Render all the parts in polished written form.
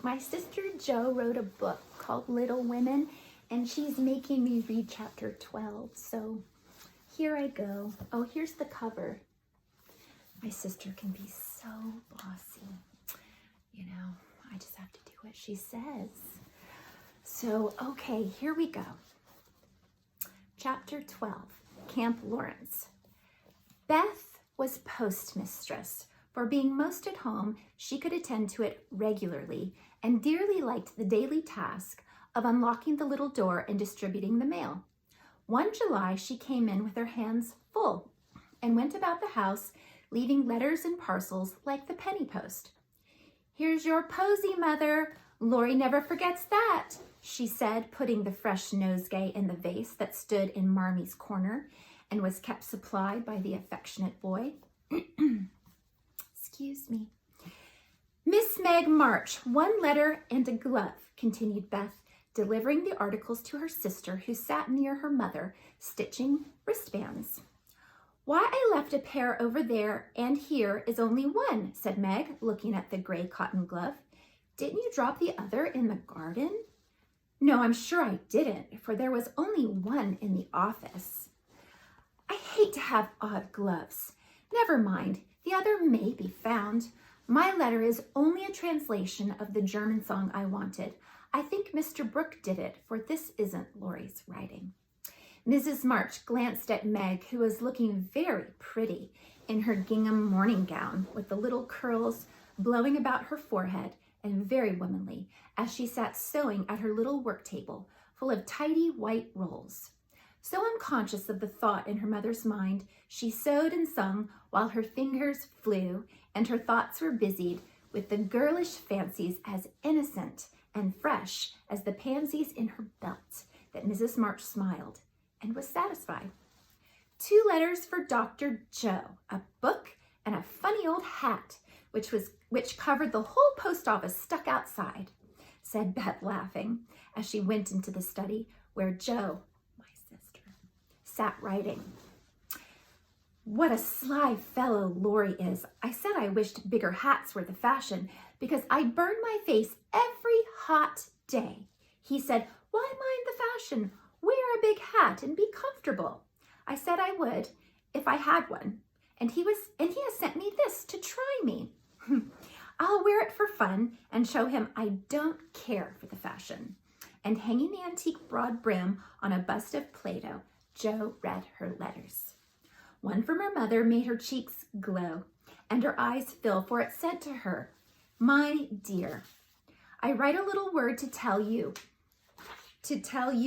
My sister Jo wrote a book called Little Women, and she's making me read chapter 12. So here I go. Oh, here's the cover. My sister can be so bossy. You know, I just have to do what she says. So, okay, here we go. Chapter 12, Camp Lawrence. Beth was postmistress. For being most at home, she could attend to it regularly and dearly liked the daily task of unlocking the little door and distributing the mail. One July, she came in with her hands full and went about the house, leaving letters and parcels like the penny post. "Here's your posy, Mother. Laurie never forgets that," she said, putting the fresh nosegay in the vase that stood in Marmy's corner and was kept supplied by the affectionate boy. Excuse me. "Miss Meg March, one letter and a glove," continued Beth, delivering the articles to her sister, who sat near her mother, stitching wristbands. "Why I left a pair over there and here is only one," said Meg, looking at the gray cotton glove. "Didn't you drop the other in the garden?" "No, I'm sure I didn't, for there was only one in the office." "I hate to have odd gloves. Never mind, the other may be found. My letter is only a translation of the German song I wanted. I think Mr. Brooke did it, for this isn't Laurie's writing." Mrs. March glanced at Meg, who was looking very pretty in her gingham morning gown with the little curls blowing about her forehead, and very womanly as she sat sewing at her little work table full of tidy white rolls. So unconscious of the thought in her mother's mind, she sewed and sung while her fingers flew and her thoughts were busied with the girlish fancies as innocent and fresh as the pansies in her belt, that Mrs. March smiled and was satisfied. "2 letters for Dr. Joe, a book, and a funny old hat, which covered the whole post office stuck outside," said Beth, laughing, as she went into the study where Jo, my sister, sat writing. "What a sly fellow Laurie is. I said I wished bigger hats were the fashion because I burn my face every hot day. He said, 'Why mind the fashion? Wear a big hat and be comfortable.' I said I would if I had one, and he has sent me this to try me. I'll wear it for fun and show him I don't care for the fashion." And hanging the antique broad brim on a bust of Plato, Jo read her letters. One from her mother made her cheeks glow and her eyes fill, for it said to her, "My dear, I write a little word to tell you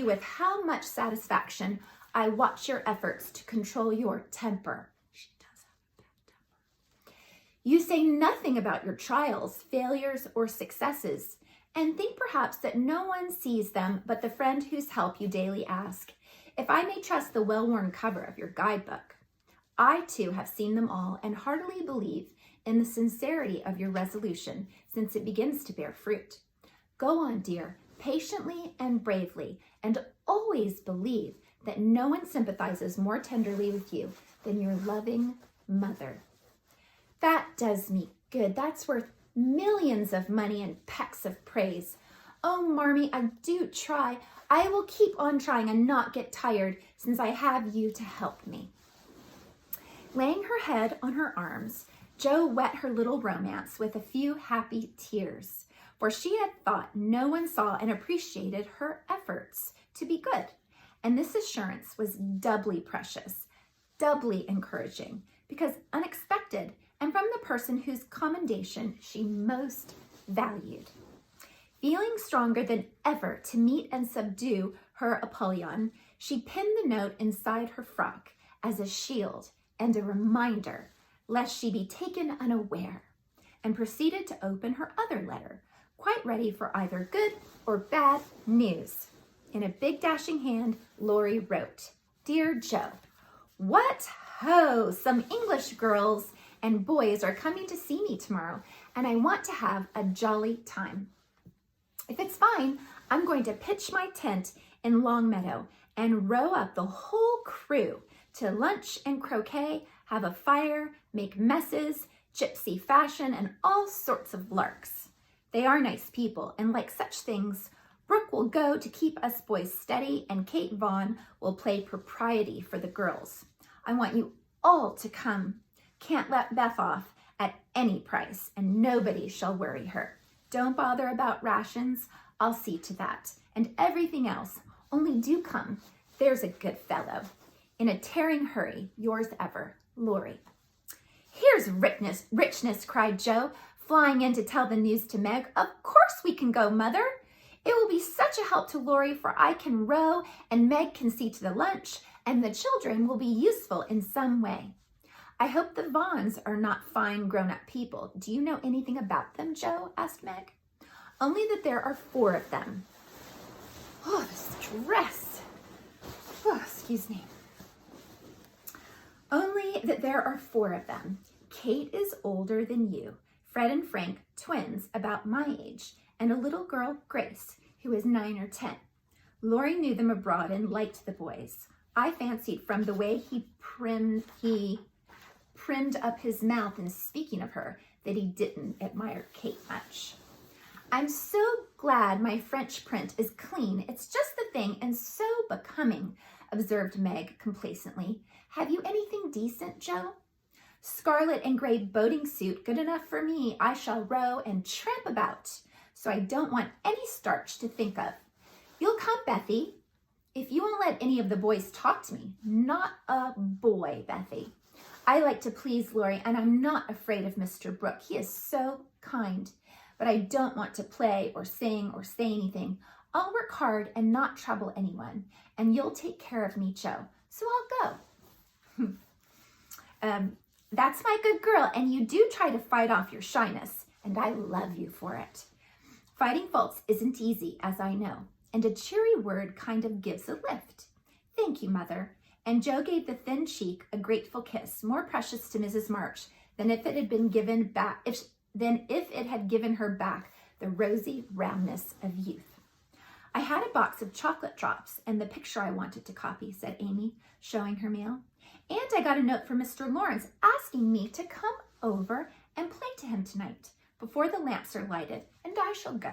with how much satisfaction I watch your efforts to control your temper." She does have a bad temper. "You say nothing about your trials, failures, or successes, and think perhaps that no one sees them but the friend whose help you daily ask, if I may trust the well-worn cover of your guidebook. I, too, have seen them all and heartily believe in the sincerity of your resolution, since it begins to bear fruit. Go on, dear, patiently and bravely, and always believe that no one sympathizes more tenderly with you than your loving mother." That does me good. That's worth millions of money and pecks of praise. Oh, Marmy, I do try. I will keep on trying and not get tired, since I have you to help me. Laying her head on her arms, Jo wet her little romance with a few happy tears, for she had thought no one saw and appreciated her efforts to be good. And this assurance was doubly precious, doubly encouraging, because unexpected and from the person whose commendation she most valued. Feeling stronger than ever to meet and subdue her Apollyon, she pinned the note inside her frock as a shield and a reminder lest she be taken unaware, and proceeded to open her other letter, quite ready for either good or bad news. In a big dashing hand, Laurie wrote, "Dear Jo, what ho! Some English girls and boys are coming to see me tomorrow, and I want to have a jolly time. If it's fine, I'm going to pitch my tent in Longmeadow and row up the whole crew to lunch and croquet, have a fire, make messes, gypsy fashion, and all sorts of larks. They are nice people, and like such things, Brooke will go to keep us boys steady, and Kate Vaughn will play propriety for the girls. I want you all to come. Can't let Beth off at any price, and nobody shall worry her. Don't bother about rations. I'll see to that. And everything else, only do come. There's a good fellow. In a tearing hurry, yours ever, Laurie. Here's richness, cried Joe, flying in to tell the news to Meg. Of course we can go, Mother. It will be such a help to Laurie, for I can row and Meg can see to the lunch, and the children will be useful in some way. I hope the Vaughns are not fine grown-up people. Do you know anything about them, Joe? Asked Meg. Only that there are 4 of them. Oh, the stress. Oh, excuse me. Only that there are 4 of them. Kate is older than you. Fred and Frank, twins about my age, and a little girl, Grace, who is 9 or 10. Laurie knew them abroad and liked the boys. I fancied from the way he primmed up his mouth in speaking of her that he didn't admire Kate much. I'm so glad my French print is clean. It's just the thing and so becoming, observed Meg complacently. Have you anything decent, Joe? Scarlet and gray boating suit, good enough for me. I shall row and tramp about, so I don't want any starch to think of. You'll come, Bethy, if you won't let any of the boys talk to me. Not a boy, Bethy. I like to please Laurie, and I'm not afraid of Mr. Brooke. He is so kind, but I don't want to play or sing or say anything. I'll work hard and not trouble anyone, and you'll take care of me, Joe, so I'll go. That's my good girl, and you do try to fight off your shyness, and I love you for it. Fighting faults isn't easy, as I know, and a cheery word kind of gives a lift. Thank you, Mother. And Joe gave the thin cheek a grateful kiss, more precious to Mrs. March than if it had been given back, than if it had given her back the rosy roundness of youth. I had a box of chocolate drops and the picture I wanted to copy, said Amy, showing her mail. And I got a note from Mr. Lawrence asking me to come over and play to him tonight before the lamps are lighted, and I shall go,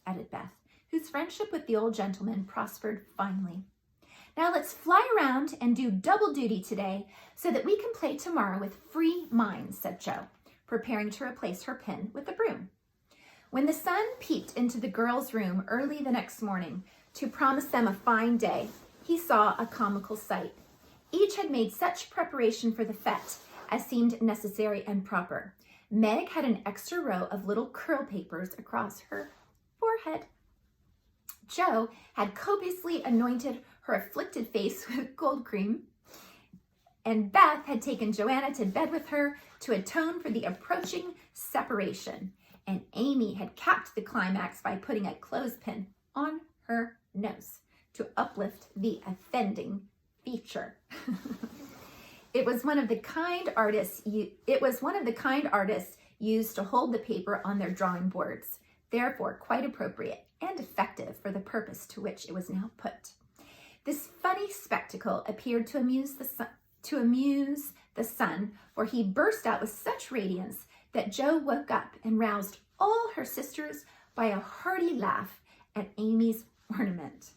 added Beth, whose friendship with the old gentleman prospered finely. Now let's fly around and do double duty today so that we can play tomorrow with free minds, said Joe, preparing to replace her pin with a broom. When the sun peeped into the girls' room early the next morning to promise them a fine day, he saw a comical sight. Each had made such preparation for the fete as seemed necessary and proper. Meg had an extra row of little curl papers across her forehead. Joe had copiously anointed her afflicted face with gold cream, and Beth had taken Joanna to bed with her to atone for the approaching separation, and Amy had capped the climax by putting a clothespin on her nose to uplift the offending feature. It was one of the kind artists used to hold the paper on their drawing boards, therefore quite appropriate and effective for the purpose to which it was now put. This funny spectacle appeared to amuse the sun, for he burst out with such radiance that Joe woke up and roused all her sisters by a hearty laugh at Amy's ornament.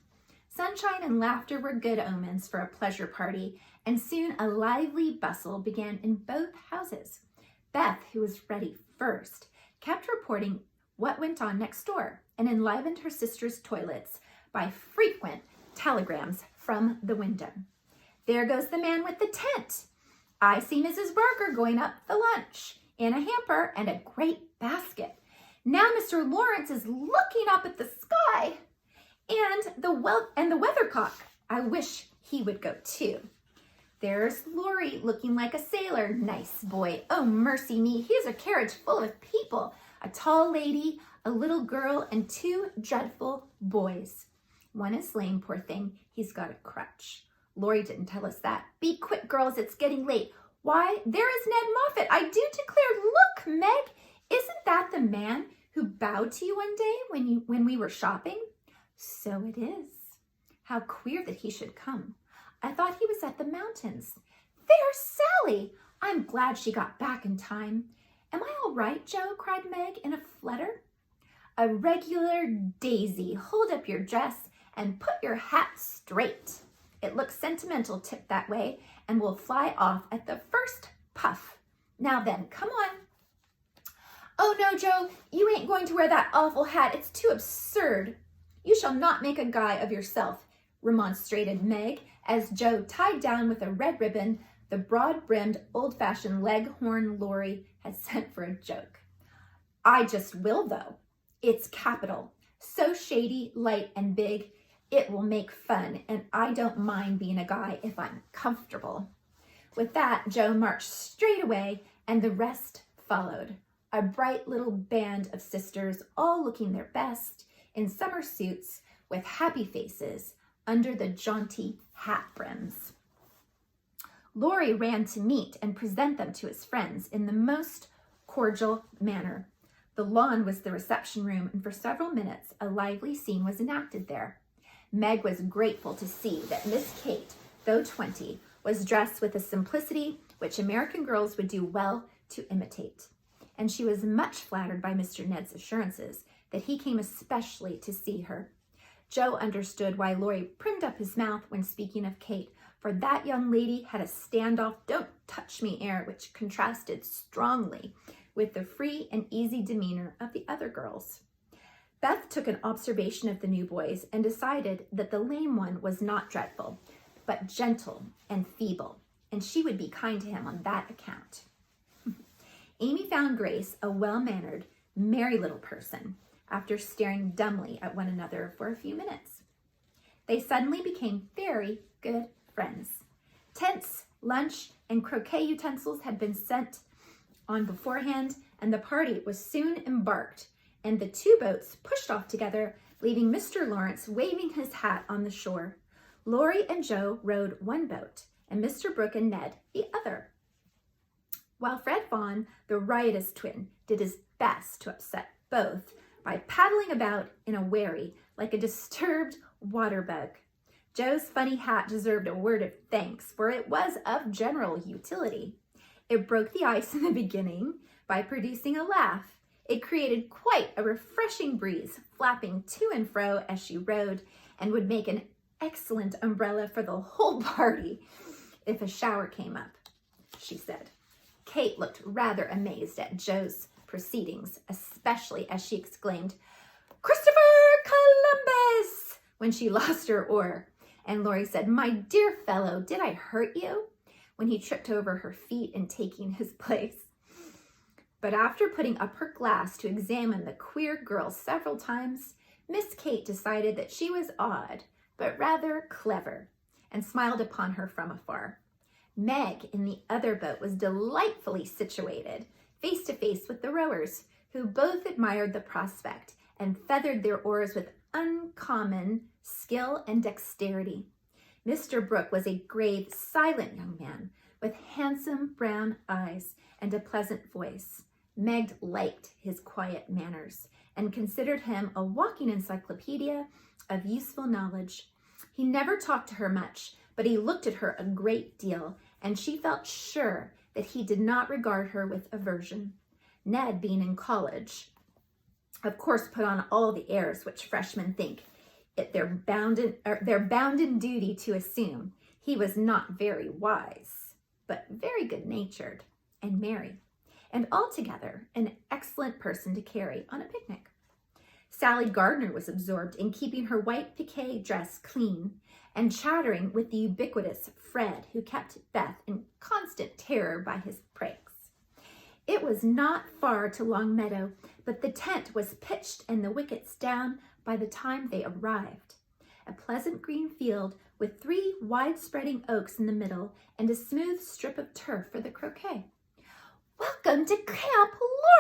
Sunshine and laughter were good omens for a pleasure party, and soon a lively bustle began in both houses. Beth, who was ready first, kept reporting what went on next door and enlivened her sisters' toilets by frequent telegrams from the window. There goes the man with the tent. I see Mrs. Barker going up the lunch in a hamper and a great basket. Now Mr. Lawrence is looking up at the sky and the weathercock. I wish he would go too. There's Laurie looking like a sailor. Nice boy. Oh, mercy me. Here's a carriage full of people. A tall lady, a little girl, and 2 dreadful boys. One is lame, poor thing. He's got a crutch. Laurie didn't tell us that. Be quick, girls. It's getting late. Why, there is Ned Moffat. I do declare. Look, Meg. Isn't that the man who bowed to you one day when we were shopping? So it is. How queer that he should come. I thought he was at the mountains. There's Sally. I'm glad she got back in time. Am I all right, Joe? Cried Meg in a flutter. A regular daisy. Hold up your dress and put your hat straight. It looks sentimental tipped that way and will fly off at the first puff. Now then, come on. Oh no, Joe, you ain't going to wear that awful hat. It's too absurd. You shall not make a guy of yourself, remonstrated Meg, as Joe tied down with a red ribbon the broad-brimmed, old-fashioned leghorn Laurie had sent for a joke. I just will, though. It's capital. So shady, light, and big, it will make fun, and I don't mind being a guy if I'm comfortable. With that, Joe marched straight away, and the rest followed. A bright little band of sisters, all looking their best, in summer suits with happy faces under the jaunty hat brims. Laurie ran to meet and present them to his friends in the most cordial manner. The lawn was the reception room, and for several minutes a lively scene was enacted there. Meg was grateful to see that Miss Kate, though 20, was dressed with a simplicity which American girls would do well to imitate. And she was much flattered by Mr. Ned's assurances that he came especially to see her. Joe understood why Laurie primed up his mouth when speaking of Kate, for that young lady had a standoff, don't touch me air, which contrasted strongly with the free and easy demeanor of the other girls. Beth took an observation of the new boys and decided that the lame one was not dreadful, but gentle and feeble, and she would be kind to him on that account. Amy found Grace a well-mannered, merry little person, after staring dumbly at one another for a few minutes. They suddenly became very good friends. Tents, lunch, and croquet utensils had been sent on beforehand, and the party was soon embarked, and the two boats pushed off together, leaving Mr. Lawrence waving his hat on the shore. Laurie and Joe rowed one boat, and Mr. Brooke and Ned the other, while Fred Vaughn, the riotous twin, did his best to upset both by paddling about in a wherry like a disturbed water bug. Joe's funny hat deserved a word of thanks, for it was of general utility. It broke the ice in the beginning by producing a laugh. It created quite a refreshing breeze, flapping to and fro as she rowed, and would make an excellent umbrella for the whole party if a shower came up, she said. Kate looked rather amazed at Joe's proceedings, especially as she exclaimed, "Christopher Columbus!" when she lost her oar. And Laurie said, "My dear fellow, did I hurt you?" when he tripped over her feet in taking his place. But after putting up her glass to examine the queer girl several times, Miss Kate decided that she was odd, but rather clever, and smiled upon her from afar. Meg in the other boat was delightfully situated, face to face with the rowers, who both admired the prospect and feathered their oars with uncommon skill and dexterity. Mr. Brooke was a grave, silent young man with handsome brown eyes and a pleasant voice. Meg liked his quiet manners and considered him a walking encyclopedia of useful knowledge. He never talked to her much, but he looked at her a great deal, and she felt sure that he did not regard her with aversion. Ned, being in college, of course put on all the airs which freshmen think it their bounden duty to assume. He was not very wise, but very good-natured and merry, and altogether an excellent person to carry on a picnic. Sally Gardner was absorbed in keeping her white piqué dress clean and chattering with the ubiquitous Fred, who kept Beth in constant terror by his pranks. It was not far to Long Meadow, but the tent was pitched and the wickets down by the time they arrived. A pleasant green field with 3 wide-spreading oaks in the middle and a smooth strip of turf for the croquet. "Welcome to Camp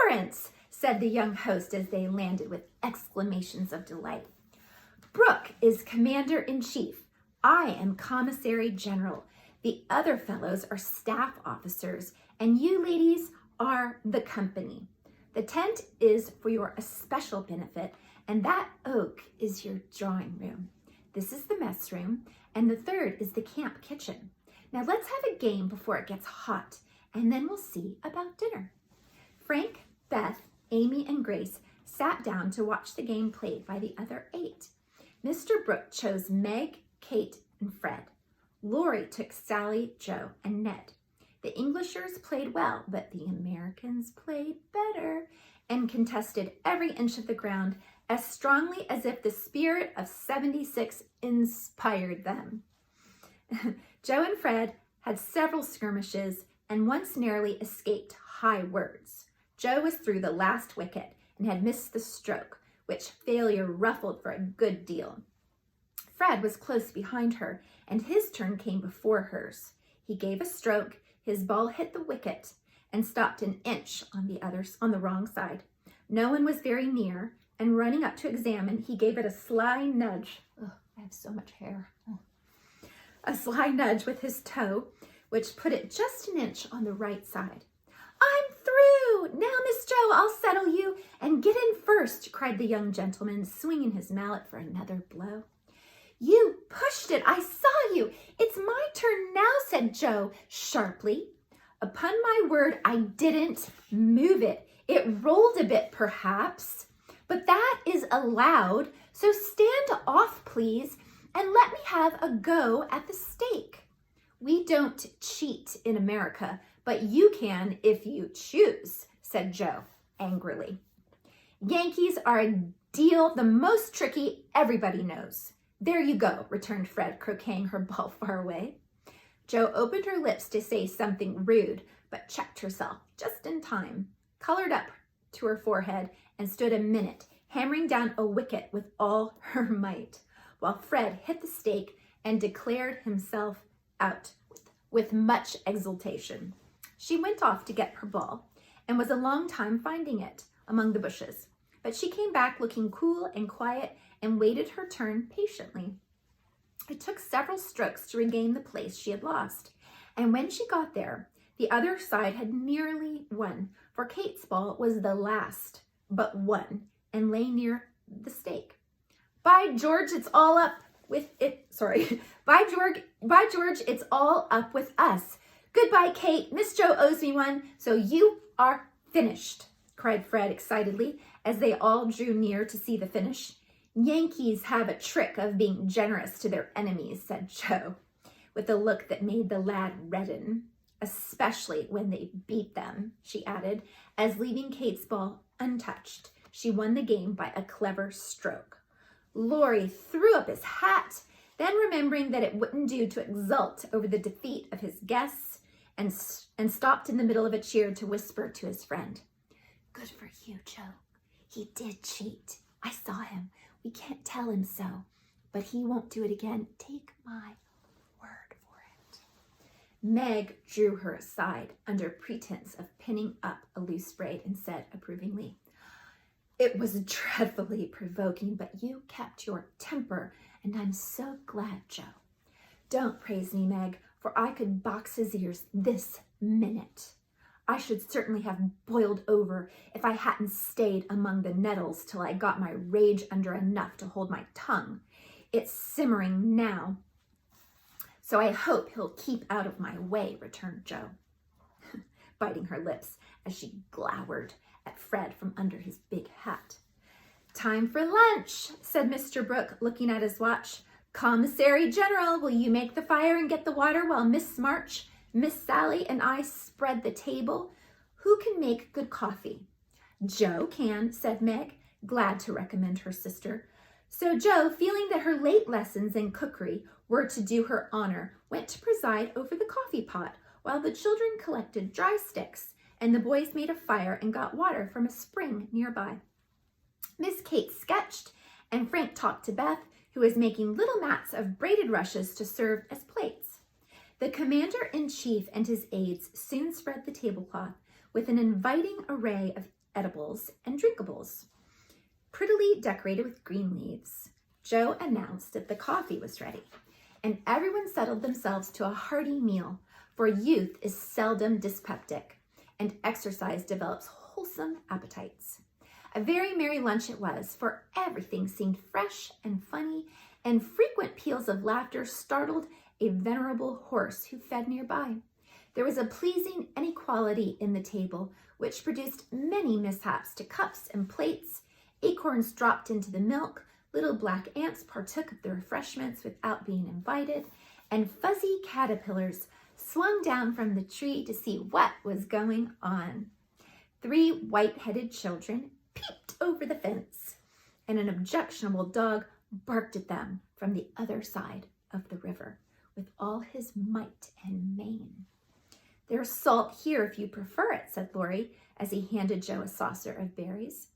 Lawrence," said the young host as they landed with exclamations of delight. "Brooke is commander-in-chief. I am commissary general. The other fellows are staff officers, and you ladies are the company. The tent is for your especial benefit, and that oak is your drawing room. This is the mess room, and the third is the camp kitchen. Now let's have a game before it gets hot, and then we'll see about dinner." Frank, Beth, Amy, and Grace sat down to watch the game played by the other 8. Mr. Brooke chose Meg, Kate, and Fred. Laurie took Sally, Joe, and Ned. The Englishers played well, but the Americans played better and contested every inch of the ground as strongly as if the spirit of '76 inspired them. Joe and Fred had several skirmishes and once narrowly escaped high words. Joe was through the last wicket and had missed the stroke, which failure ruffled for a good deal. Fred was close behind her, and his turn came before hers. He gave a stroke, his ball hit the wicket, and stopped an inch on the wrong side. No one was very near, and running up to examine, he gave it a sly nudge. Oh, I have so much hair. Oh. A sly nudge with his toe, which put it just an inch on the right side. "I'm through! Now, Miss Joe, I'll settle you, and get in first," cried the young gentleman, swinging his mallet for another blow. "You pushed it, I saw you. It's my turn now," said Joe sharply. "Upon my word, I didn't move it. It rolled a bit, perhaps, but that is allowed, so stand off, please, and let me have a go at the stake. We don't cheat in America, but you can if you choose," said Joe angrily. "Yankees are a deal the most tricky everybody knows." "There you go," returned Fred, croqueting her ball far away. Joe opened her lips to say something rude, but checked herself just in time, colored up to her forehead, and stood a minute, hammering down a wicket with all her might, while Fred hit the stake and declared himself out with much exultation. She went off to get her ball, and was a long time finding it among the bushes, but she came back looking cool and quiet and waited her turn patiently. It took several strokes to regain the place she had lost, and when she got there, the other side had nearly won, for Kate's ball was the last but one and lay near the stake. By George, it's all up with it. By George, it's all up with us. Goodbye, Kate. Miss Joe owes me one, so you are finished," cried Fred excitedly as they all drew near to see the finish. "Yankees have a trick of being generous to their enemies," said Joe, with a look that made the lad redden. "Especially when they beat them," she added, as leaving Kate's ball untouched, she won the game by a clever stroke. Laurie threw up his hat, then remembering that it wouldn't do to exult over the defeat of his guests, and stopped in the middle of a cheer to whisper to his friend, "Good for you, Joe. He did cheat. I saw him. We can't tell him so, but he won't do it again. Take my word for it." Meg drew her aside under pretense of pinning up a loose braid and said approvingly, "It was dreadfully provoking, but you kept your temper, and I'm so glad, Joe. Don't praise me, Meg, for I could box his ears this minute. I should certainly have boiled over if I hadn't stayed among the nettles till I got my rage under enough to hold my tongue. It's simmering now, so I hope he'll keep out of my way," returned Joe, biting her lips as she glowered at Fred from under his big hat. "Time for lunch," said Mr. Brooke, looking at his watch. "Commissary General, will you make the fire and get the water while Miss March, Miss Sally, and I spread the table? Who can make good coffee?" "Joe can," said Meg, glad to recommend her sister. So Joe, feeling that her late lessons in cookery were to do her honor, went to preside over the coffee pot, while the children collected dry sticks, and the boys made a fire and got water from a spring nearby. Miss Kate sketched, and Frank talked to Beth, who was making little mats of braided rushes to serve as plates. The commander-in-chief and his aides soon spread the tablecloth with an inviting array of edibles and drinkables, prettily decorated with green leaves. Joe announced that the coffee was ready, and everyone settled themselves to a hearty meal, for youth is seldom dyspeptic, and exercise develops wholesome appetites. A very merry lunch it was, for everything seemed fresh and funny, and frequent peals of laughter startled a venerable horse who fed nearby. There was a pleasing inequality in the table, which produced many mishaps to cups and plates, Acorns dropped into the milk, little black ants partook of the refreshments without being invited, and fuzzy caterpillars swung down from the tree to see what was going on. 3 white-headed children peeped over the fence, and an objectionable dog barked at them from the other side of the river with all his might and main. "There's salt here if you prefer it," said Laurie as he handed Jo a saucer of berries.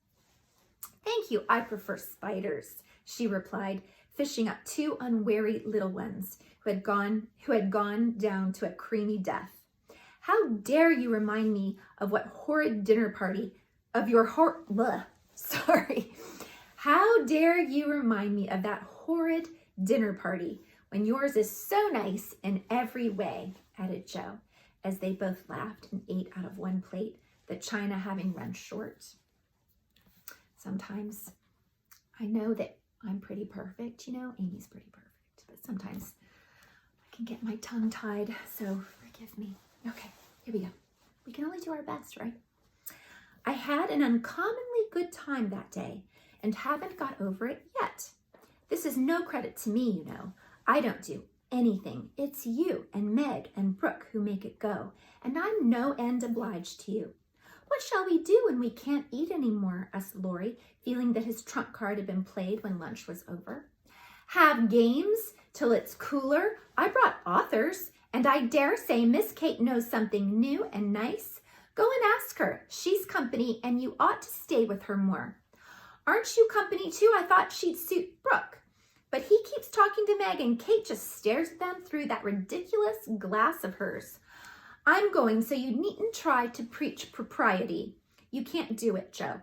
"Thank you, I prefer spiders," she replied, fishing up 2 unwary little ones who had gone down to a creamy death. "How dare you remind me of what horrid dinner party of your How dare you remind me of that horrid dinner party when yours is so nice in every way," added Jo, as they both laughed and ate out of one plate, the china having run short. Sometimes I know that I'm pretty perfect, Amy's pretty perfect, but sometimes I can get my tongue tied, so forgive me. Okay, here we go. We can only do our best, right? "I had an uncommonly good time that day and haven't got over it yet. This is no credit to me, I don't do anything. It's you and Meg and Brooke who make it go, and I'm no end obliged to you." "What shall we do when we can't eat anymore?" asked Laurie, feeling that his trump card had been played when lunch was over. "Have games till it's cooler. I brought authors, and I dare say Miss Kate knows something new and nice. Go and ask her. She's company, and you ought to stay with her more." "Aren't you company too? I thought she'd suit Brooke. But he keeps talking to Meg, and Kate just stares at them through that ridiculous glass of hers. I'm going, so you needn't try to preach propriety. You can't do it, Jo."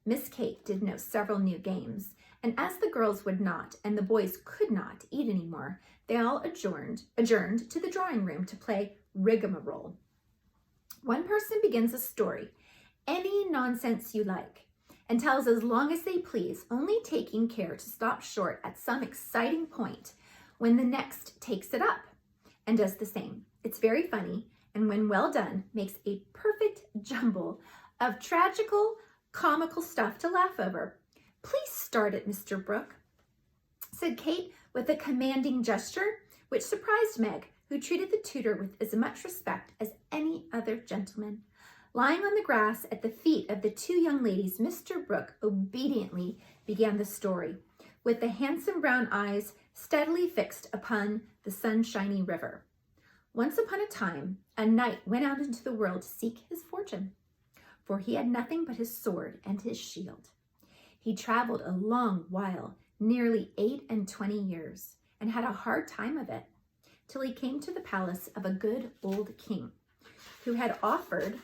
Miss Kate did know several new games, and as the girls would not and the boys could not eat anymore, they all adjourned to the drawing room to play rigmarole. One person begins a story, any nonsense you like, and tells as long as they please, only taking care to stop short at some exciting point when the next takes it up and does the same. It's very funny, and when well done, makes a perfect jumble of tragical, comical stuff to laugh over. "Please start it, Mr. Brooke," said Kate with a commanding gesture, which surprised Meg, who treated the tutor with as much respect as any other gentleman. Lying on the grass at the feet of the 2 young ladies, Mr. Brooke obediently began the story, with the handsome brown eyes steadily fixed upon the sunshiny river. Once upon a time, a knight went out into the world to seek his fortune, for he had nothing but his sword and his shield. He traveled a long while, nearly 28 years, and had a hard time of it, till he came to the palace of a good old king, who had offered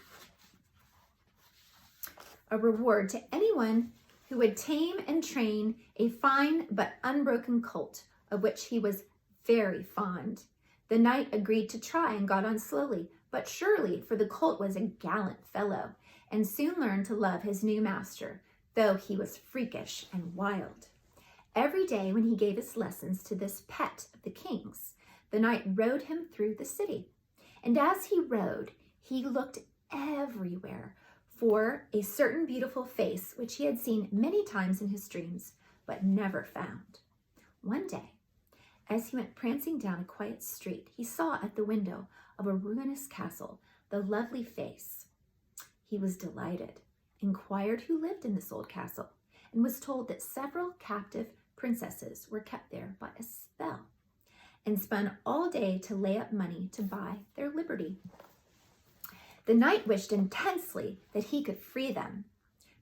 a reward to anyone who would tame and train a fine but unbroken colt, of which he was very fond. The knight agreed to try and got on slowly, but surely, for the colt was a gallant fellow, and soon learned to love his new master, though he was freakish and wild. Every day when he gave his lessons to this pet of the king's, the knight rode him through the city. And as he rode, he looked everywhere for a certain beautiful face which he had seen many times in his dreams, but never found. One day, as he went prancing down a quiet street, he saw at the window of a ruinous castle the lovely face. He was delighted, inquired who lived in this old castle, and was told that several captive princesses were kept there by a spell, and spun all day to lay up money to buy their liberty. The knight wished intensely that he could free them,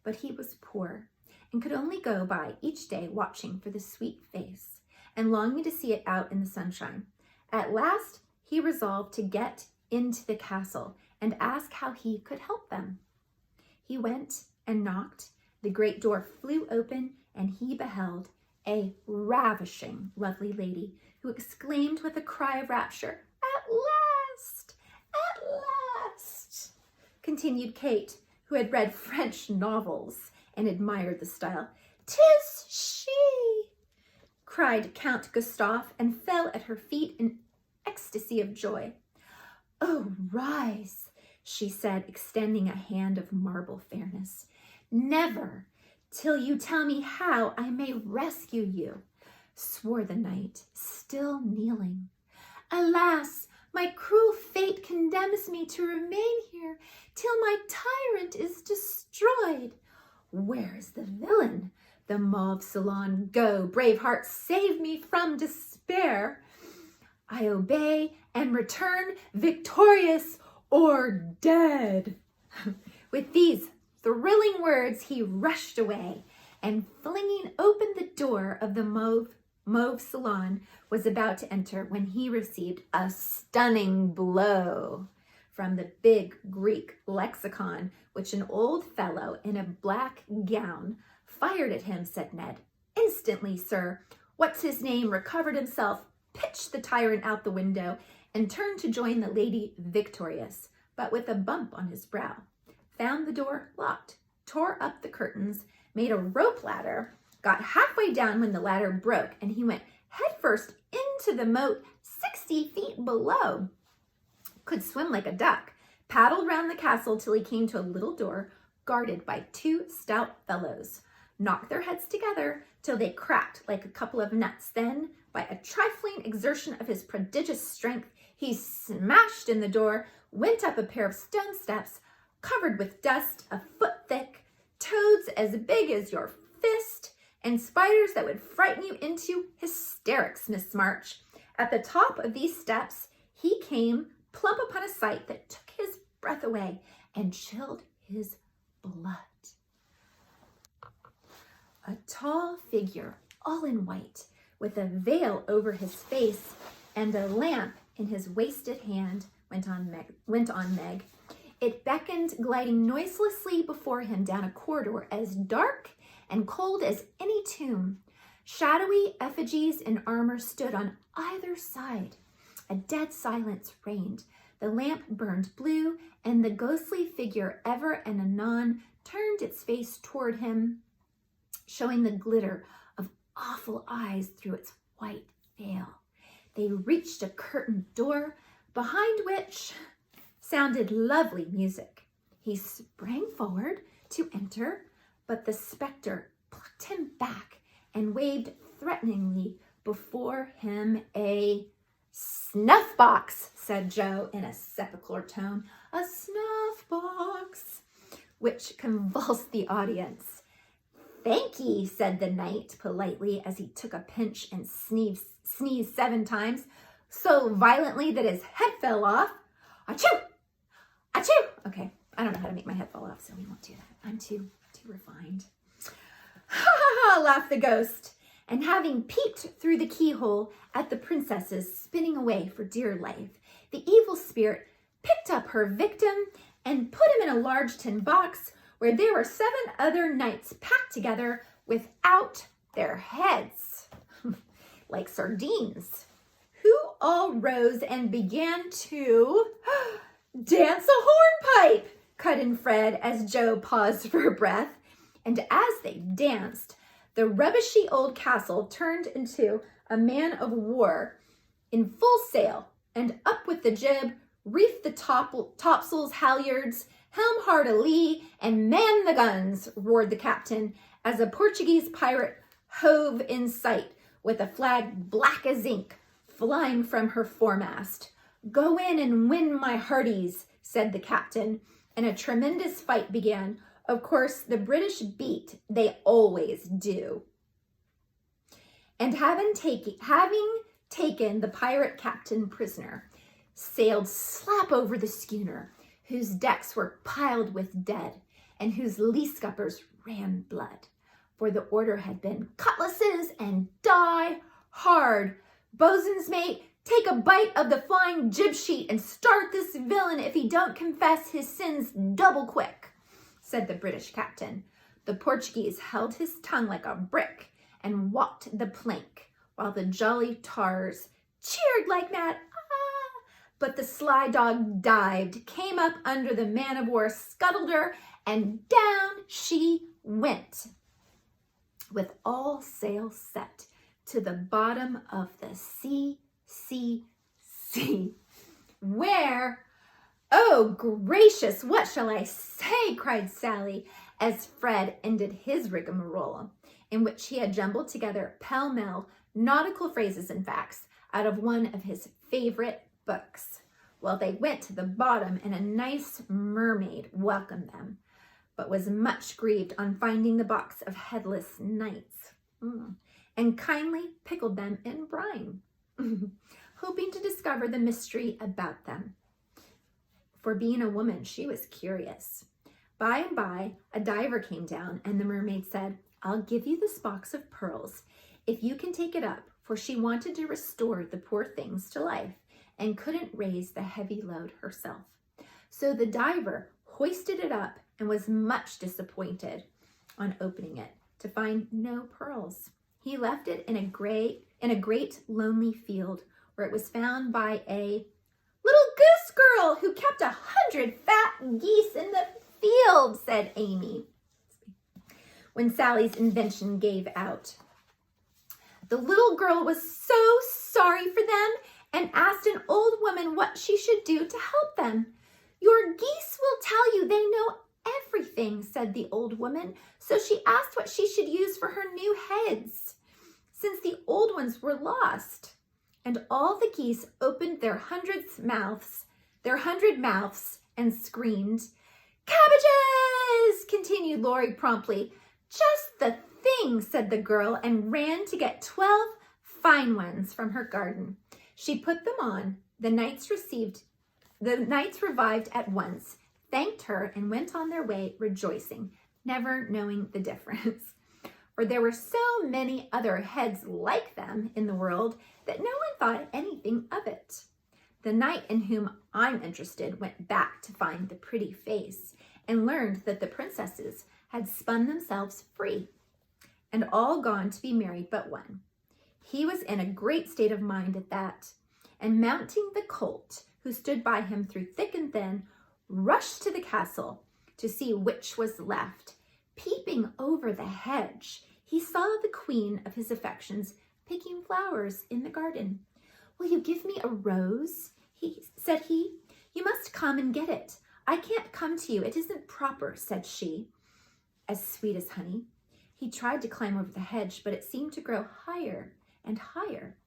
but he was poor and could only go by each day watching for the sweet face and longing to see it out in the sunshine. At last, he resolved to get into the castle and ask how he could help them. He went and knocked. The great door flew open, and he beheld a ravishing, lovely lady who exclaimed with a cry of rapture, "At last! At last!" Continued Kate, who had read French novels and admired the style. "'Tis she!" cried Count Gustav, and fell at her feet in ecstasy of joy. "Oh, rise," she said, extending a hand of marble fairness. "Never till you tell me how I may rescue you," swore the knight, still kneeling. "Alas, my cruel fate condemns me to remain here till my tyrant is destroyed. Where is the villain? The Mauve Salon, go, brave heart, save me from despair. I obey and return victorious or dead." With these thrilling words, he rushed away, and flinging open the door of the Mauve Salon, was about to enter when he received a stunning blow from the big Greek lexicon, which an old fellow in a black gown fired at him, said Ned. Instantly, sir, What's-his-name recovered himself, pitched the tyrant out the window, and turned to join the lady victorious, but with a bump on his brow. Found the door locked, tore up the curtains, made a rope ladder, got halfway down when the ladder broke, and he went headfirst into the moat 60 feet below. Could swim like a duck, paddled round the castle till he came to a little door guarded by 2 stout fellows, knocked their heads together till they cracked like a couple of nuts. Then, by a trifling exertion of his prodigious strength, he smashed in the door, went up a pair of stone steps, covered with dust a foot thick, toads as big as your fist, and spiders that would frighten you into hysterics, Miss March. At the top of these steps, he came plump upon a sight that took his breath away and chilled his blood. A tall figure, all in white, with a veil over his face and a lamp in his wasted hand, went on Meg. It beckoned, gliding noiselessly before him down a corridor as dark and cold as any tomb. Shadowy effigies in armor stood on either side. A dead silence reigned. The lamp burned blue, and the ghostly figure ever and anon turned its face toward him, showing the glitter of awful eyes through its white veil. They reached a curtained door, behind which sounded lovely music. He sprang forward to enter, but the specter plucked him back and waved threateningly before him. "A snuff box," said Joe in a sepulchral tone. "A snuff box," which convulsed the audience. "Thank ye," said the knight politely as he took a pinch and sneezed 7 times, so violently that his head fell off. Achoo! Achoo! Okay, I don't know how to make my head fall off, so we won't do that. I'm too refined. "Ha ha ha," laughed the ghost, and having peeped through the keyhole at the princesses spinning away for dear life, the evil spirit picked up her victim and put him in a large tin box where there were 7 other knights packed together without their heads, like sardines, who all rose and began to dance a hornpipe, cut in Fred as Joe paused for breath. And as they danced, the rubbishy old castle turned into a man of war in full sail, and up with the jib, reefed the topsails, halyards, helm hard a lee, and man the guns, roared the captain, as a Portuguese pirate hove in sight with a flag black as ink flying from her foremast. "Go in and win, my hearties," said the captain, and a tremendous fight began. Of course, the British beat, they always do. And having taken the pirate captain prisoner, sailed slap over the schooner, whose decks were piled with dead, and whose lee scuppers ran blood. For the order had been cutlasses and die hard. "Bosun's mate, take a bite of the flying jib sheet and start this villain if he don't confess his sins double quick," said the British captain. The Portuguese held his tongue like a brick and walked the plank, while the jolly tars cheered like mad. But the sly dog dived, came up under the man-of-war, scuttled her, and down she went, with all sail set, to the bottom of the sea, where, "Oh, gracious, what shall I say?" cried Sally, as Fred ended his rigmarole, in which he had jumbled together pell-mell nautical phrases and facts out of one of his favorite books. Well, they went to the bottom, and a nice mermaid welcomed them, but was much grieved on finding the box of headless knights, and kindly pickled them in brine, hoping to discover the mystery about them. For being a woman, she was curious. By and by, a diver came down, and the mermaid said, "I'll give you this box of pearls if you can take it up," for she wanted to restore the poor things to life and couldn't raise the heavy load herself. So the diver hoisted it up and was much disappointed on opening it to find no pearls. He left it in a great lonely field, where it was found by a little goose girl who kept 100 fat geese in the field, said Amy, when Sally's invention gave out. The little girl was so sorry for them and asked an old woman what she should do to help them. "Your geese will tell you, they know everything," said the old woman. So she asked what she should use for her new heads, since the old ones were lost. And all the geese opened their 100 mouths and screamed. "Cabbages!" continued Laurie promptly. "Just the thing," said the girl, and ran to get 12 fine ones from her garden. She put them on. The knights revived at once, thanked her, and went on their way rejoicing, never knowing the difference. For there were so many other heads like them in the world that no one thought anything of it. The knight in whom I'm interested went back to find the pretty face and learned that the princesses had spun themselves free and all gone to be married but one. He was in a great state of mind at that, and mounting the colt, who stood by him through thick and thin, rushed to the castle to see which was left. Peeping over the hedge, he saw the queen of his affections picking flowers in the garden. "Will you give me a rose?" said he. "You must come and get it. I can't come to you. It isn't proper," said she, as sweet as honey. He tried to climb over the hedge, but it seemed to grow higher and higher.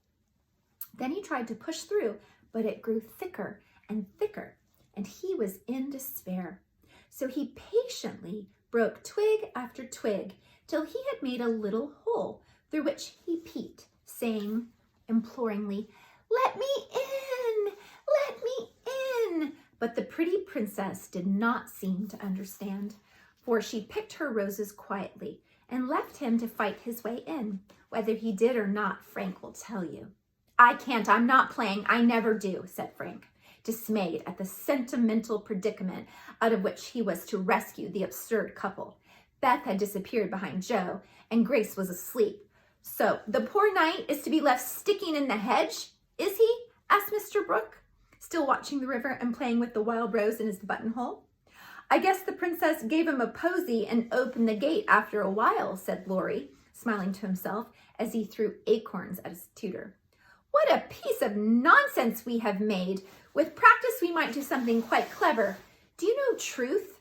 Then he tried to push through, but it grew thicker and thicker, and he was in despair. So he patiently broke twig after twig till he had made a little hole through which he peeped, saying imploringly, "Let me in! Let me in!" But the pretty princess did not seem to understand, for she picked her roses quietly and left him to fight his way in. Whether he did or not, Frank will tell you. "I can't, I'm not playing, I never do," said Frank, dismayed at the sentimental predicament out of which he was to rescue the absurd couple. Beth had disappeared behind Joe, and Grace was asleep. "So the poor knight is to be left sticking in the hedge, is he?" asked Mr. Brooke, still watching the river and playing with the wild rose in his buttonhole. "I guess the princess gave him a posy and opened the gate after a while," said Laurie, smiling to himself as he threw acorns at his tutor. "What a piece of nonsense we have made! With practice, we might do something quite clever. Do you know Truth?"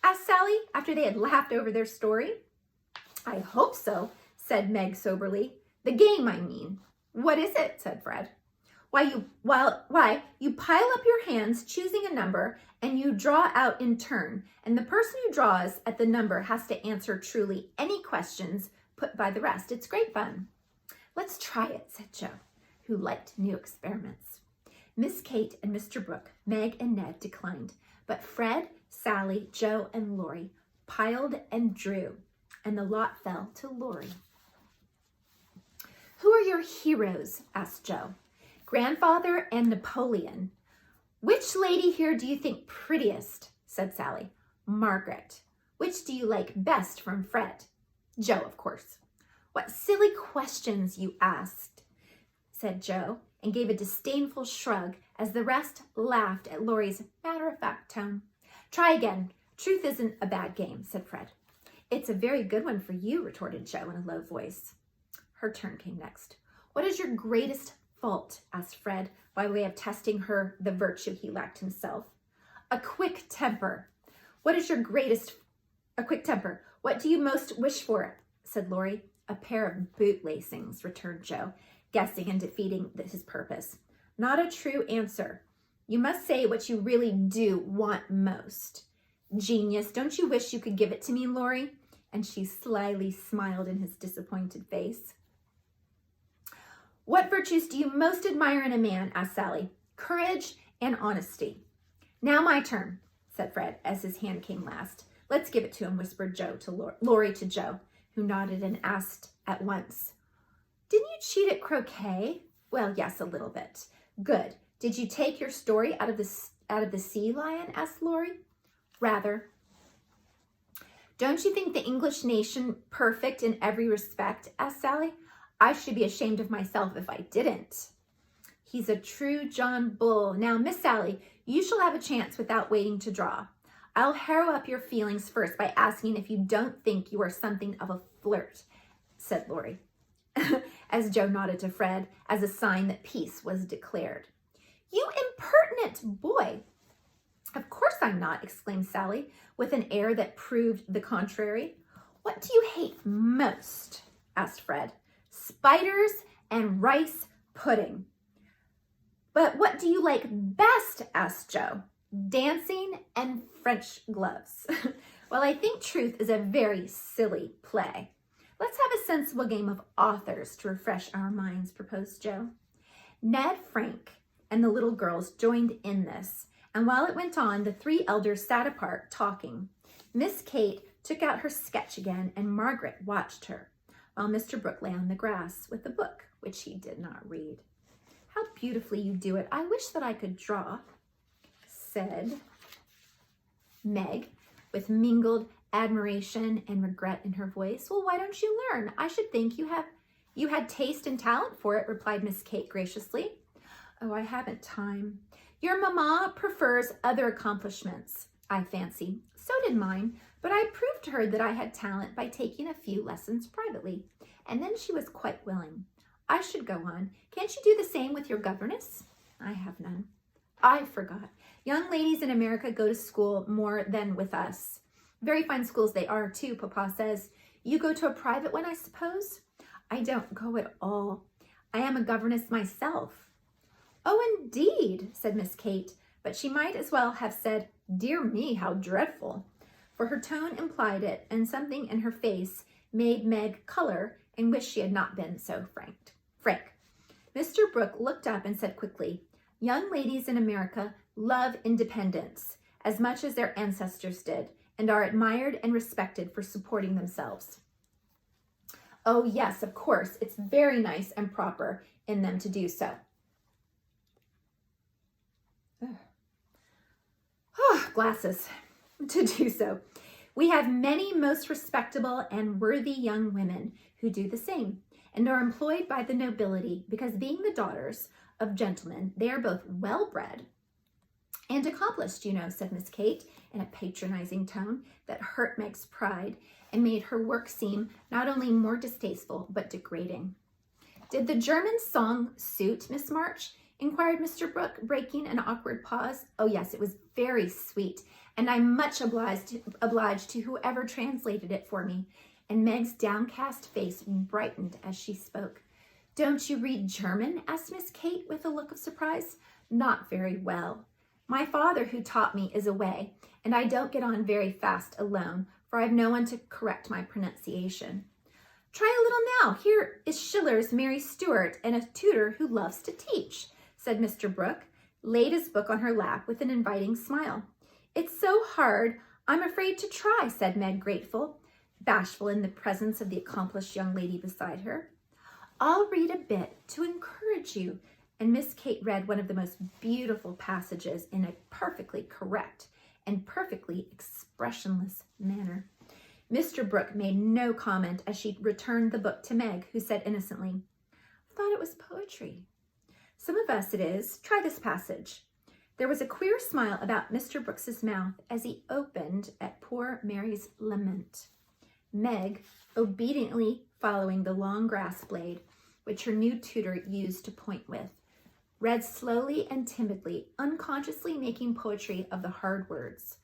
asked Sally, after they had laughed over their story. "I hope so," said Meg soberly. "The game, I mean." "What is it?" said Fred. Why, you pile up your hands, choosing a number, and you draw out in turn, and the person who draws at the number has to answer truly any questions put by the rest. It's great fun." "Let's try it," said Joe, who liked new experiments. Miss Kate and Mr. Brooke, Meg and Ned declined, but Fred, Sally, Joe, and Laurie piled and drew, and the lot fell to Laurie. "Who are your heroes?" asked Joe. "Grandfather and Napoleon." "Which lady here do you think prettiest?" said Sally. "Margaret." "Which do you like best from Fred?" "Joe, of course." "What silly questions you asked," said Joe, and gave a disdainful shrug as the rest laughed at Laurie's matter-of-fact tone. "Try again. Truth isn't a bad game," said Fred. "It's a very good one for you," retorted Joe in a low voice. Her turn came next. "What is your greatest fault?" asked Fred, by way of testing her the virtue he lacked himself. "A quick temper." "What is your greatest a quick temper. What do you most wish for? Said Laurie. A pair of boot lacings, returned Joe, guessing and defeating his purpose. Not a true answer. You must say what you really do want most. Genius, don't you wish you could give it to me, Laurie? And she slyly smiled in his disappointed face. What virtues do you most admire in a man? Asked Sally. Courage and honesty. Now my turn, said Fred, as his hand came last. Let's give it to him, whispered Laurie to Joe, who nodded and asked at once. Didn't you cheat at croquet? Well, yes, a little bit. Good. Did you take your story out of the sea lion? Asked Laurie. Rather. Don't you think the English nation perfect in every respect? Asked Sally. I should be ashamed of myself if I didn't. He's a true John Bull. Now, Miss Sally, you shall have a chance without waiting to draw. I'll harrow up your feelings first by asking if you don't think you are something of a flirt, said Laurie, as Joe nodded to Fred as a sign that peace was declared. You impertinent boy! Of course I'm not, exclaimed Sally, with an air that proved the contrary. What do you hate most? Asked Fred. Spiders and rice pudding. But what do you like best? Asked Joe. Dancing and French gloves. Well, I think truth is a very silly play. Let's have a sensible game of authors to refresh our minds, proposed Joe. Ned, Frank, and the little girls joined in this, and while it went on, the three elders sat apart talking. Miss Kate took out her sketch again, and Margaret watched her, while Mr. Brooke lay on the grass with a book, which he did not read. How beautifully you do it. I wish that I could draw, said Meg, with mingled admiration and regret in her voice. Well, why don't you learn? I should think you had taste and talent for it, replied Miss Kate graciously. Oh, I haven't time. Your mamma prefers other accomplishments, I fancy. So did mine, but I proved to her that I had talent by taking a few lessons privately, and then she was quite willing. I should go on. Can't you do the same with your governess? I have none. I forgot. Young ladies in America go to school more than with us. Very fine schools they are, too, Papa says. You go to a private one, I suppose? I don't go at all. I am a governess myself. Oh, indeed, said Miss Kate, but she might as well have said, dear me, how dreadful, for her tone implied it, and something in her face made Meg color and wish she had not been so frank. Mr. Brooke looked up and said quickly, young ladies in America love independence as much as their ancestors did, and are admired and respected for supporting themselves. Oh, yes, of course, it's very nice and proper in them to do so. Glasses. To do so. We have many most respectable and worthy young women who do the same, and are employed by the nobility because, being the daughters of gentlemen, they are both well-bred and accomplished, you know, said Miss Kate in a patronizing tone that hurt Meg's pride and made her work seem not only more distasteful, but degrading. Did the German song suit Miss March? Inquired Mr. Brooke, breaking an awkward pause. Oh, yes, it was very sweet, and I'm much obliged to whoever translated it for me. And Meg's downcast face brightened as she spoke. Don't you read German? Asked Miss Kate with a look of surprise. Not very well. My father, who taught me, is away, and I don't get on very fast alone, for I have no one to correct my pronunciation. Try a little now. Here is Schiller's Mary Stuart and a tutor who loves to teach, said Mr. Brooke, laid his book on her lap with an inviting smile. It's so hard, I'm afraid to try, said Meg, grateful, bashful in the presence of the accomplished young lady beside her. I'll read a bit to encourage you. And Miss Kate read one of the most beautiful passages in a perfectly correct and perfectly expressionless manner. Mr. Brooke made no comment as she returned the book to Meg, who said innocently, thought it was poetry. Some of us it is. Try this passage. There was a queer smile about Mr. Brooks's mouth as he opened at poor Mary's lament. Meg, obediently following the long grass blade, which her new tutor used to point with, read slowly and timidly, unconsciously making poetry of the hard words.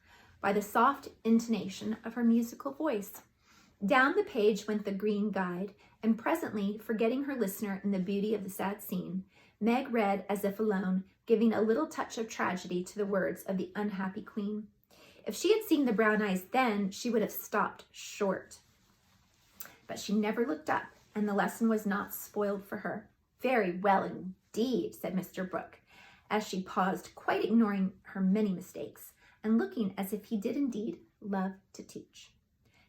by the soft intonation of her musical voice. Down the page went the green guide, and presently, forgetting her listener in the beauty of the sad scene, Meg read as if alone, giving a little touch of tragedy to the words of the unhappy queen. If she had seen the brown eyes then, she would have stopped short. But she never looked up, and the lesson was not spoiled for her. Very well indeed, said Mr. Brooke, as she paused, quite ignoring her many mistakes, and looking as if he did indeed love to teach.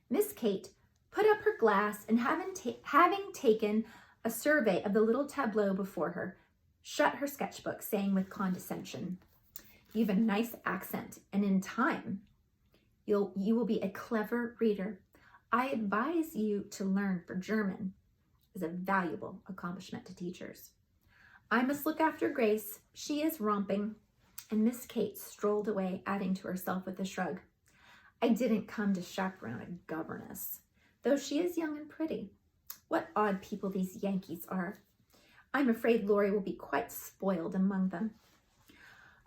Miss Kate put up her glass, and having taken a survey of the little tableau before her, shut her sketchbook, saying with condescension, "You've a nice accent, and in time you will be a clever reader. I advise you to learn, for German is a valuable accomplishment to teachers. I must look after Grace. She is romping." And Miss Kate strolled away, adding to herself with a shrug, "I didn't come to chaperone a governess, though she is young and pretty. What odd people these Yankees are. I'm afraid Laurie will be quite spoiled among them.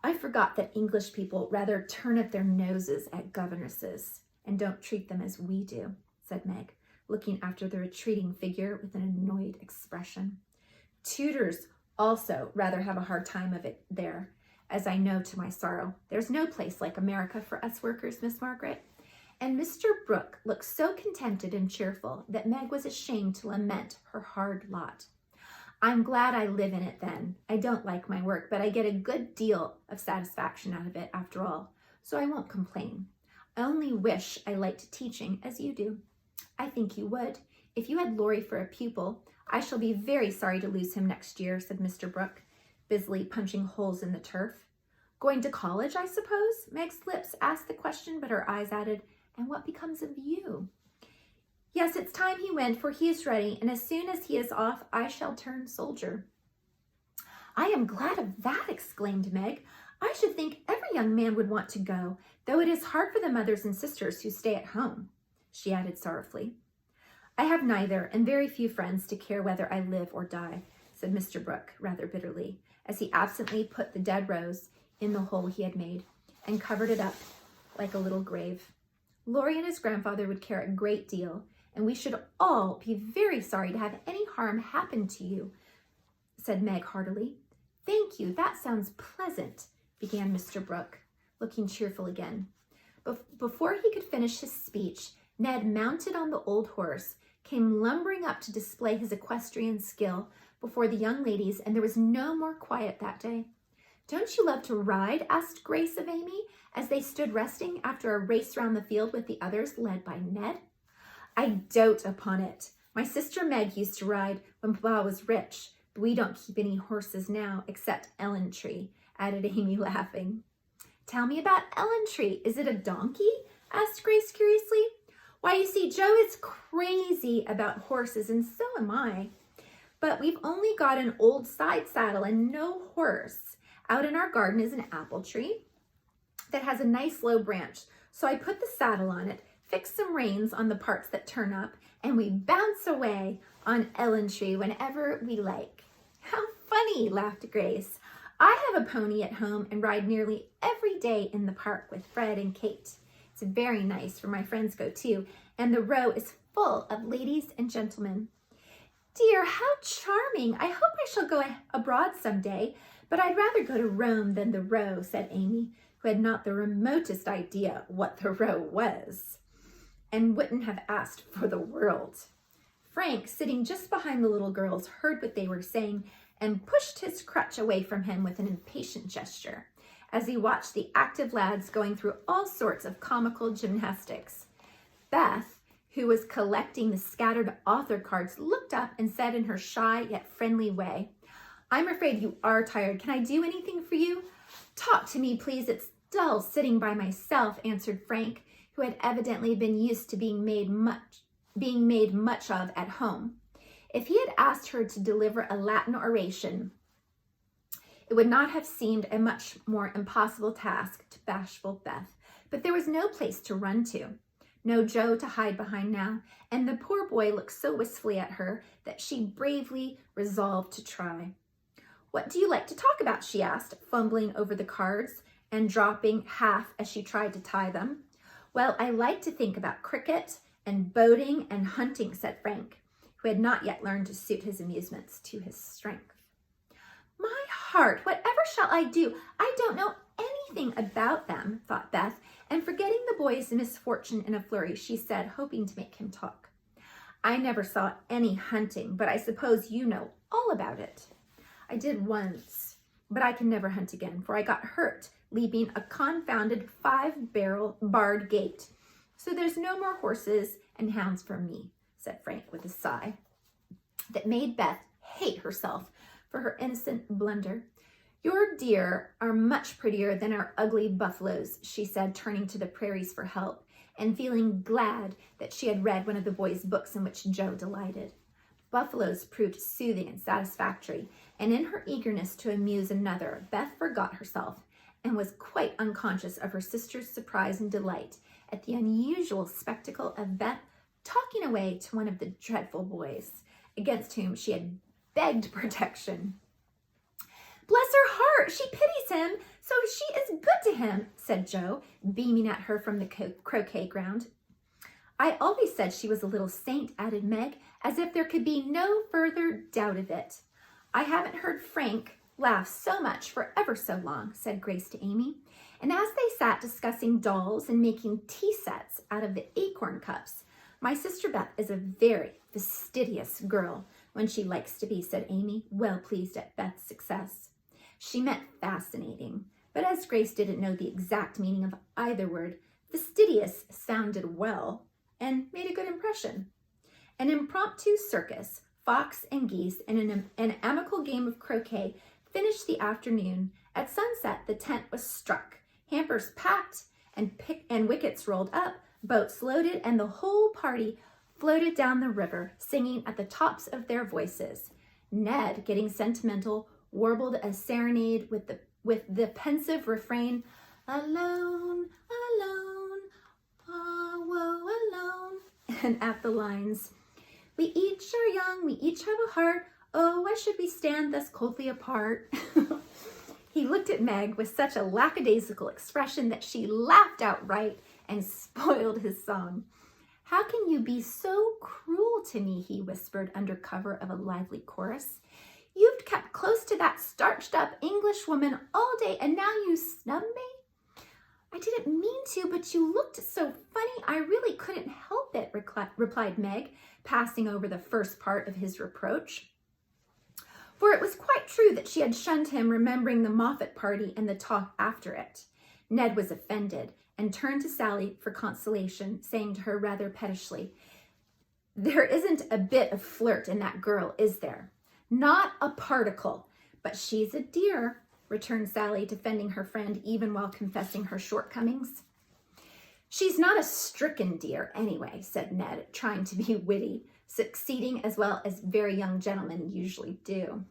I forgot that English people rather turn up their noses at governesses and don't treat them as we do," said Meg, looking after the retreating figure with an annoyed expression. "Tutors also rather have a hard time of it there, as I know to my sorrow. There's no place like America for us workers, Miss Margaret." And Mr. Brooke looked so contented and cheerful that Meg was ashamed to lament her hard lot. "I'm glad I live in it then. I don't like my work, but I get a good deal of satisfaction out of it after all, so I won't complain. I only wish I liked teaching as you do." "I think you would. If you had Laurie for a pupil, I shall be very sorry to lose him next year," said Mr. Brooke, busily punching holes in the turf. "Going to college, I suppose?" Meg's lips asked the question, but her eyes added, "And what becomes of you?" "Yes, it's time he went, for he is ready, and as soon as he is off, I shall turn soldier." "I am glad of that," exclaimed Meg. "I should think every young man would want to go, though it is hard for the mothers and sisters who stay at home," she added sorrowfully. "I have neither, and very few friends to care whether I live or die," said Mr. Brooke rather bitterly, as he absently put the dead rose in the hole he had made and covered it up like a little grave. "Laurie and his grandfather would care a great deal, and we should all be very sorry to have any harm happen to you," said Meg heartily. "Thank you, that sounds pleasant," began Mr. Brooke, looking cheerful again. Before he could finish his speech, Ned, mounted on the old horse, came lumbering up to display his equestrian skill before the young ladies, and there was no more quiet that day. "Don't you love to ride?" asked Grace of Amy, as they stood resting after a race round the field with the others, led by Ned. "I dote upon it. My sister Meg used to ride when Papa was rich, but we don't keep any horses now, except Ellentry," added Amy, laughing. "Tell me about Ellentry. Is it a donkey?" asked Grace curiously. "Why, you see, Joe is crazy about horses, and so am I. But we've only got an old side saddle and no horse. Out in our garden is an apple tree that has a nice low branch, so I put the saddle on it, fix some reins on the parts that turn up, and we bounce away on Ellentry whenever we like." "How funny," laughed Grace. "I have a pony at home and ride nearly every day in the park with Fred and Kate. It's very nice, for my friends go too, and the row is full of ladies and gentlemen." "Dear, how charming. I hope I shall go abroad some day, but I'd rather go to Rome than the row," said Amy, who had not the remotest idea what the row was, and wouldn't have asked for the world. Frank, sitting just behind the little girls, heard what they were saying and pushed his crutch away from him with an impatient gesture, as he watched the active lads going through all sorts of comical gymnastics. Beth, who was collecting the scattered author cards, looked up and said in her shy yet friendly way, "I'm afraid you are tired. Can I do anything for you?" "Talk to me, please. It's dull sitting by myself," answered Frank, who had evidently been used to being made much of at home. If he had asked her to deliver a Latin oration, it would not have seemed a much more impossible task to bashful Beth, but there was no place to run to, no Joe to hide behind now, and the poor boy looked so wistfully at her that she bravely resolved to try. "What do you like to talk about?" she asked, fumbling over the cards and dropping half as she tried to tie them. Well, I like to think about cricket and boating and hunting, said Frank, who had not yet learned to suit his amusements to his strength. My heart, whatever shall I do? I don't know anything about them, thought Beth, and forgetting the boy's misfortune in a flurry, she said, hoping to make him talk. I never saw any hunting, but I suppose you know all about it. I did once, but I can never hunt again, for I got hurt leaping a confounded 5-barred gate. So there's no more horses and hounds for me, said Frank with a sigh that made Beth hate herself for her innocent blunder. Your deer are much prettier than our ugly buffaloes, she said, turning to the prairies for help and feeling glad that she had read one of the boys' books in which Joe delighted. Buffaloes proved soothing and satisfactory, and in her eagerness to amuse another, Beth forgot herself and was quite unconscious of her sister's surprise and delight at the unusual spectacle of Beth talking away to one of the dreadful boys, against whom she had begged protection. Bless her heart, she pities him, so she is good to him, said Joe, beaming at her from the croquet ground. I always said she was a little saint, added Meg, as if there could be no further doubt of it. I haven't heard Frank laugh so much for ever so long, said Grace to Amy. And as they sat discussing dolls and making tea sets out of the acorn cups, my sister Beth is a very fastidious girl when she likes to be, said Amy, well pleased at Beth's success. She meant fascinating, but as Grace didn't know the exact meaning of either word, fastidious sounded well and made a good impression. An impromptu circus, fox and geese, and an amicable game of croquet finished the afternoon. At sunset, the tent was struck, hampers packed, and wickets rolled up, boats loaded, and the whole party floated down the river, singing at the tops of their voices. Ned, getting sentimental, warbled a serenade with the pensive refrain, alone, alone, ah, woe, alone, and at the lines, we each are young, we each have a heart, oh, why should we stand thus coldly apart? He looked at Meg with such a lackadaisical expression that she laughed outright and spoiled his song. How can you be so cruel to me, he whispered under cover of a lively chorus. You've kept close to that starched-up English woman all day, and now you snub me? I didn't mean to, but you looked so funny, I really couldn't help it, replied Meg, passing over the first part of his reproach. For it was quite true that she had shunned him, remembering the Moffat party and the talk after it. Ned was offended and turned to Sally for consolation, saying to her rather pettishly, there isn't a bit of flirt in that girl, is there? Not a particle, but she's a dear, returned Sally, defending her friend even while confessing her shortcomings. She's not a stricken dear anyway, said Ned, trying to be witty, succeeding as well as very young gentlemen usually do.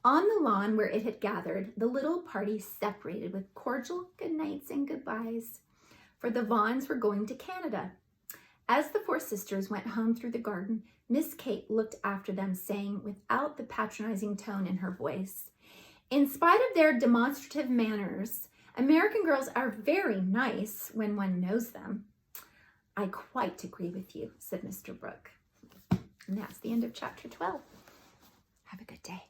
On the lawn where it had gathered, the little party separated with cordial good nights and goodbyes, for the Vaughns were going to Canada. As the four sisters went home through the garden, Miss Kate looked after them, saying without the patronizing tone in her voice, in spite of their demonstrative manners, American girls are very nice when one knows them. I quite agree with you, said Mr. Brooke. And that's the end of chapter 12. Have a good day.